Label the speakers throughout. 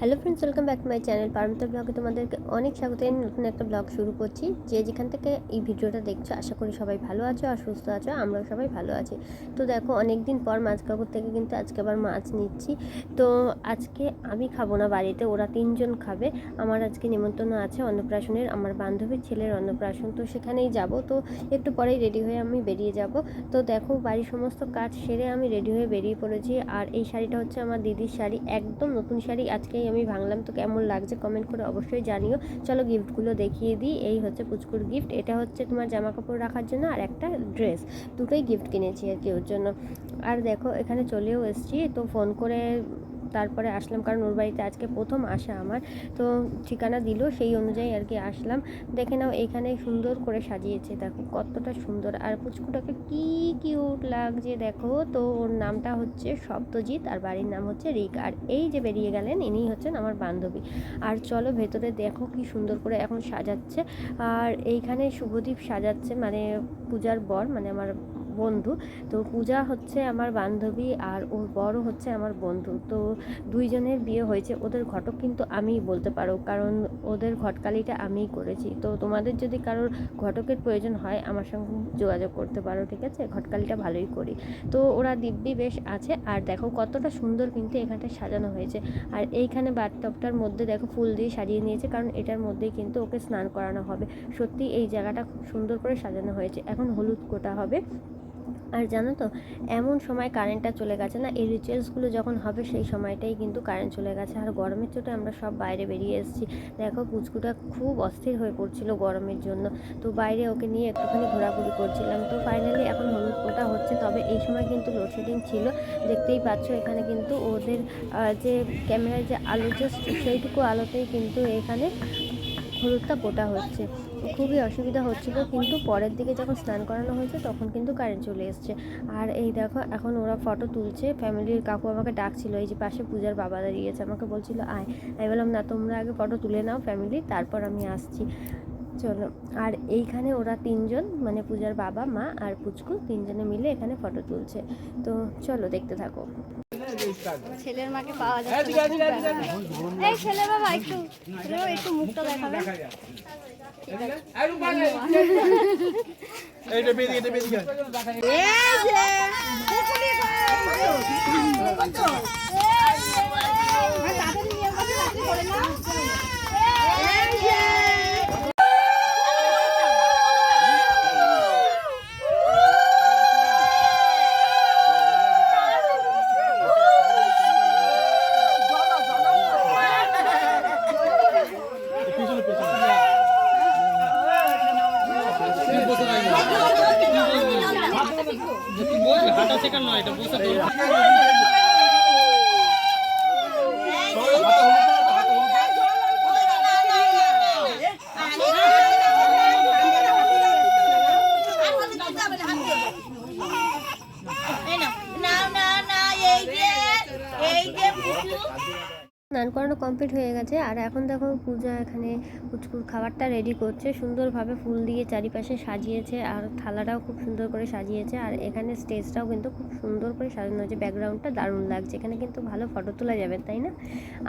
Speaker 1: Hello friends, welcome back to my channel Paromita ব্লগে তোমাদেরকে অনেক স্বাগত। নতুন একটা ব্লগ শুরু করছি। যে যেখান থেকে এই ভিডিওটা দেখছো আশা করি সবাই ভালো আছো আর সুস্থ আছো। আমরাও সবাই ভালো আছি। তো দেখো, অনেক দিন পর মাছ কাকুর থেকে কিন্তু আজকে আবার মাছ নিচ্ছি। তো আজকে আমি খাবো না বাড়িতে, ওরা 3জন খাবে। আমার আজকে নিমন্ত্রণ আছে অন্নপ্রাশনের, আমার বান্ধবীর ছেলের অন্নপ্রাশন, তো সেখানেই যাব। তো একটু পরেই রেডি হয়ে আমি বেরিয়ে যাব। তো দেখো, বাড়ির সমস্ত কাজ সেরে আমি রেডি হয়ে বেরিয়ে পড়েছি। আর এই শাড়িটা হচ্ছে আমার দিদির শাড়ি, একদম নতুন শাড়ি। আজকেই আমি ভাঙলাম, তো কেমন লাগছে কমেন্ট করে অবশ্যই জানিও। চলো গিফটগুলো দেখিয়ে দিই। এই হচ্ছে পুচকুর গিফট, এটা হচ্ছে তোমার জামা কাপড় রাখার জন্য, আর একটা ড্রেস, দুটোই গিফট কিনেছি আর কি ওর জন্য। আর দেখো এখানে চলেও এসেছি, তো ফোন করে তারপরে আসলাম, কারণ ওর বাড়িতে আজকে প্রথম আসা আমার। তো ঠিকানা দিল, সেই অনুযায়ী আর কি আসলাম। দেখে নাও এইখানে সুন্দর করে সাজিয়েছে, দেখো কতটা সুন্দর। আর পুচকুটাকে কি কিউট লাগছে দেখো। তো ওর নামটা হচ্ছে সপ্তজিৎ আর বাড়ির নাম হচ্ছে রিক। আর এই যে বেরিয়ে গেলেন ইনি হচ্ছেন আমার বান্ধবী। আর চলো ভেতরে দেখো কি সুন্দর করে এখন সাজাচ্ছে। আর এইখানে শুভদীপ সাজাচ্ছে, মানে পূজার বর, মানে আমার বন্ধু। তো পূজা হচ্ছে আমার বান্ধবী আর ওর বড় হচ্ছে আমার বন্ধু। তো দুইজনের বিয়ে হয়েছে। ওদের ঘটক কিন্তু আমিই বলতে পারো, কারণ ওদের ঘটকালিটা আমিই করেছি। তো তোমাদের যদি কারোর ঘটকের প্রয়োজন হয় আমার সঙ্গে যোগাযোগ করতে পারো, ঠিক আছে? ঘটকালিটা ভালোই করি। তো ওরা দিব্যি বেশ আছে। আর দেখো কতটা সুন্দর কিন্তু এখানটা সাজানো হয়েছে। আর এইখানে বাথটবটার মধ্যে দেখো ফুল দিয়ে সাজিয়ে নিয়েছে, কারণ এটার মধ্যেই কিন্তু ওকে স্নান করানো হবে। সত্যি এই জায়গাটা খুব সুন্দর করে সাজানো হয়েছে। এখন হলুদ কোটা হবে। আর জানো তো, এমন সময় কারেন্টটা চলে গেছে না, এই রিচুয়ালসগুলো যখন হবে সেই সময়টাই কিন্তু কারেন্ট চলে গেছে। আর গরমের চোটে আমরা সব বাইরে বেরিয়ে এসেছি। দেখো পুচকুটা খুব অস্থির হয়ে পড়ছিল গরমের জন্য। তো বাইরে ওকে নিয়ে একটুখানি ঘোরাঘুরি করছিলাম। তো ফাইনালি এখন হলুদ ফোঁটা হচ্ছে। তবে এই সময় কিন্তু লোডশেডিং ছিল, দেখতেই পাচ্ছ। এখানে কিন্তু ওদের যে ক্যামেরায় যে আলো, জাস্ট সেইটুকু আলোতেই কিন্তু এখানে হলুদটা ফোটা হচ্ছে। খুবই অসুবিধা হচ্ছিল, কিন্তু পরের দিকে যখন স্নান করানো হয়েছে তখন কিন্তু কারেন্ট চলে এসছে। আর এই দেখো এখন ওরা ফটো তুলছে। ফ্যামিলির কাকু আমাকে ডাকছিল, এই যে পাশে পূজার বাবা দাঁড়িয়েছে, আমাকে বলছিল আয়। আমি বললাম না, তোমরা আগে ফটো তুলে নাও ফ্যামিলি, তারপর আমি আসছি। চলো। আর এইখানে ওরা 3জন, মানে পূজার বাবা, মা আর পুচকু, 3জনে মিলে এখানে ফটো তুলছে। তো চলো দেখতে থাকো।
Speaker 2: ছেলের মাকে পাওয়া যাচ্ছে না। এই ছেলে বাবা একটু একটু মুখটা দেখাবে।
Speaker 3: হাঁটা শেখার নয়, এটা বসে
Speaker 1: স্নান করানো কমপ্লিট হয়ে গেছে। আর এখন দেখো পূজা এখানে পুচকুর খাবারটা রেডি করছে, সুন্দরভাবে ফুল দিয়ে চারিপাশে সাজিয়েছে। আর থালাটাও খুব সুন্দর করে সাজিয়েছে। আর এখানে স্টেজটাও কিন্তু খুব সুন্দর করে সাজানো হয়েছে, ব্যাকগ্রাউন্ডটা দারুণ লাগছে। এখানে কিন্তু ভালো ফটো তোলা যাবে, তাই না?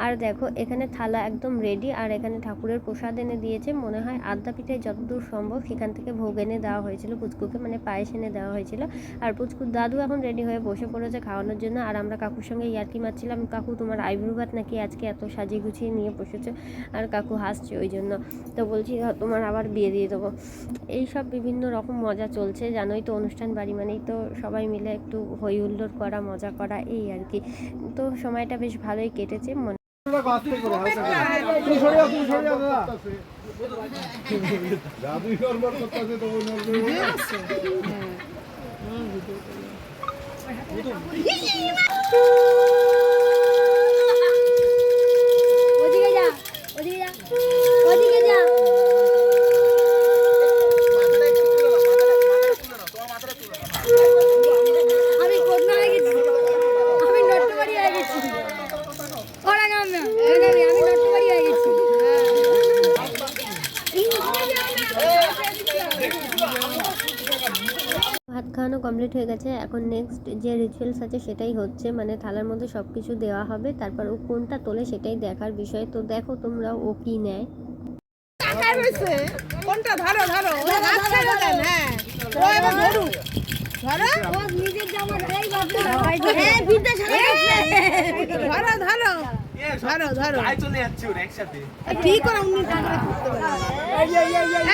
Speaker 1: আর দেখো এখানে থালা একদম রেডি। আর এখানে ঠাকুরের প্রসাদ এনে দিয়েছে, মনে হয় আদ্যা পিঠায় যতদূর সম্ভব সেখান থেকে ভোগ এনে দেওয়া হয়েছিল পুচকুকে, মানে পায়েস এনে দেওয়া হয়েছিল। আর পুচকুর দাদু এখন রেডি হয়ে বসে পড়েছে খাওয়ানোর জন্য। আর আমরা কাকুর সঙ্গে ইয়ার্কি মারছিলাম, কাকু তোমার আইব্রু ভাত নাকি আজকে এত সাজিয়ে গুছিয়ে নিয়ে বসেছে? আর কাকু হাসছে ওই জন্য। তো বলছি তোমার আবার বিয়ে দিয়ে দেবো। এই সব বিভিন্ন রকম মজা চলছে, জানোই তো অনুষ্ঠান বাড়ি মানেই তো সবাই মিলে একটু হই হুল্লোড় করা, মজা করা, এই আর কি। তো সময়টা বেশ ভালোই কেটেছে মনে।
Speaker 2: ওদিকে যা, ওদিকে যা, ওদিকে যা। আমি কোথা হয়ে গেছি, আমি নট্টবাড়ি হয়ে গেছি। ওরা গাম না, আমি নট্টবাড়ি হয়ে গেছি।
Speaker 1: খাওয়ানো কমপ্লিট হয়ে গেছে। এখন নেক্সট যে রিচুয়ালস আছে সেটাই হচ্ছে, মানে থালার মধ্যে সব কিছু দেওয়া হবে, তারপর ও কোনটা তোলে সেটাই দেখার বিষয়। তো দেখো তোমরা ও কি নেয়।
Speaker 4: কোনটা ধরো ধরো ও হাত ছেড়ে দেন। হ্যাঁ ও এবার ধরুক, ধরো
Speaker 2: ও নিজের জামা গায়ে বাঁধতে হ্যাঁ বিদ্যা
Speaker 4: ধরো ধরো ধরো ধরো
Speaker 5: চলে যাচ্ছে ওর একসাথে।
Speaker 4: ঠিক করে উনি টাকা করতে পারেন।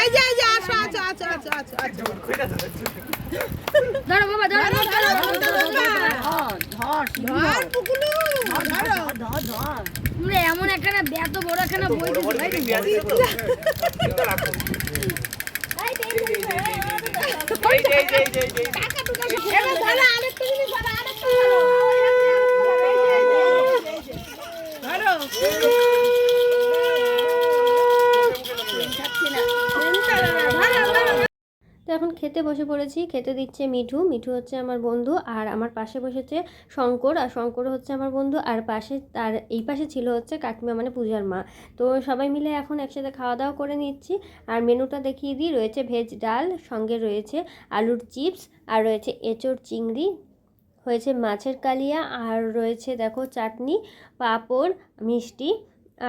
Speaker 4: এই যে আসো আসো আসো আসো আসো আসো
Speaker 2: ধরো বাবা ধরো
Speaker 4: ধর পুকুলু ধরো
Speaker 2: তোমরা এমন একখানা এত বড় একখানা বই
Speaker 4: এবার ধরো আরেকটা জিনিস ধরো আরেকটা
Speaker 1: তো এখন খেতে বসে পড়েছি। খেতে দিচ্ছে মিঠু। মিঠু হচ্ছে আমার বন্ধু, আর আমার পাশে বসেছে শঙ্কর, আর শঙ্কর হচ্ছে আমার বন্ধু, আর পাশে তার এই পাশে ছিল হচ্ছে কাকিমা মানে পূজার মা। তো সবাই মিলে এখন একসাথে খাওয়া দাওয়া করে নিচ্ছি। আর মেনুটা দেখিয়ে দিই, রয়েছে ভেজ ডাল, সঙ্গে রয়েছে আলুর চিপস, আর রয়েছে এঁচোড় চিংড়ি, হয়েছে মাছের কালিয়া, আর রয়েছে দেখো চাটনি, পাঁপড়, মিষ্টি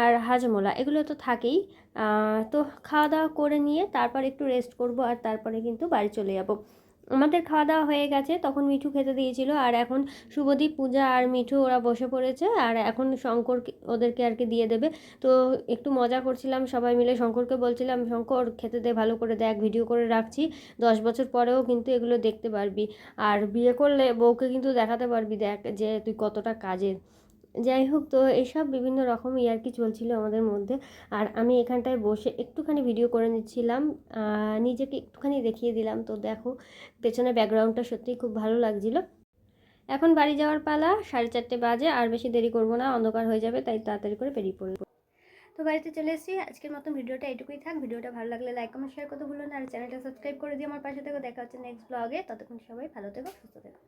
Speaker 1: আর হাজমোলা, এগুলো তো থাকেই। তো খাওয়া দাওয়া করে নিয়ে তারপর একটু রেস্ট করব, আর তারপরে কিন্তু বাড়ি চলে যাব। আমাদের খাওয়া দাওয়া হয়ে গেছে, তখন মিঠু খেতে দিয়েছিল, আর এখন শুভদীপ, পূজা আর মিঠু ওরা বসে পড়েছে, আর এখন শঙ্কর ওদেরকে আর কি দিয়ে দেবে। তো একটু মজা করছিলাম সবাই মিলে, শঙ্করকে বলছিলাম শঙ্কর খেতে দে, ভালো করে দেখ, ভিডিও করে রাখছি, 10 বছর পরেও কিন্তু এগুলো দেখতে পারবি, আর বিয়ে করলে বউকে কিন্তু দেখাতে পারবি, দেখ যে তুই কতটা কাজের। যাই হোক, তো এইসব বিভিন্ন রকম ইয়ার্কি চলছিল আমাদের মধ্যে, আর আমি এখানটায় বসে একটুখানি ভিডিও করে নিচ্ছিলাম, নিজেকে একটুখানি দেখিয়ে দিলাম। তো দেখো পেছনে ব্যাকগ্রাউন্ডটা সত্যিই খুব ভালো লাগছিল। এখন বাড়ি যাওয়ার পালা, 4:30 বাজে, আর বেশি দেরি করব না, অন্ধকার হয়ে যাবে, তাই তাড়াতাড়ি করে বেরিয়ে পড়বো। তো বাড়িতে চলে এসেছি, আজকের মতন ভিডিওটা এটুকুই থাক। ভিডিওটা ভালো লাগলে লাইক কমেন্ট শেয়ার করতে ভুলো না, আর চ্যানেলটা সাবস্ক্রাইব করে দিয়ে আমার পাশে থেকে। দেখা হচ্ছে নেক্সট ব্লগে, ততক্ষণ সবাই ভালো থেকো, সুস্থ থেকো।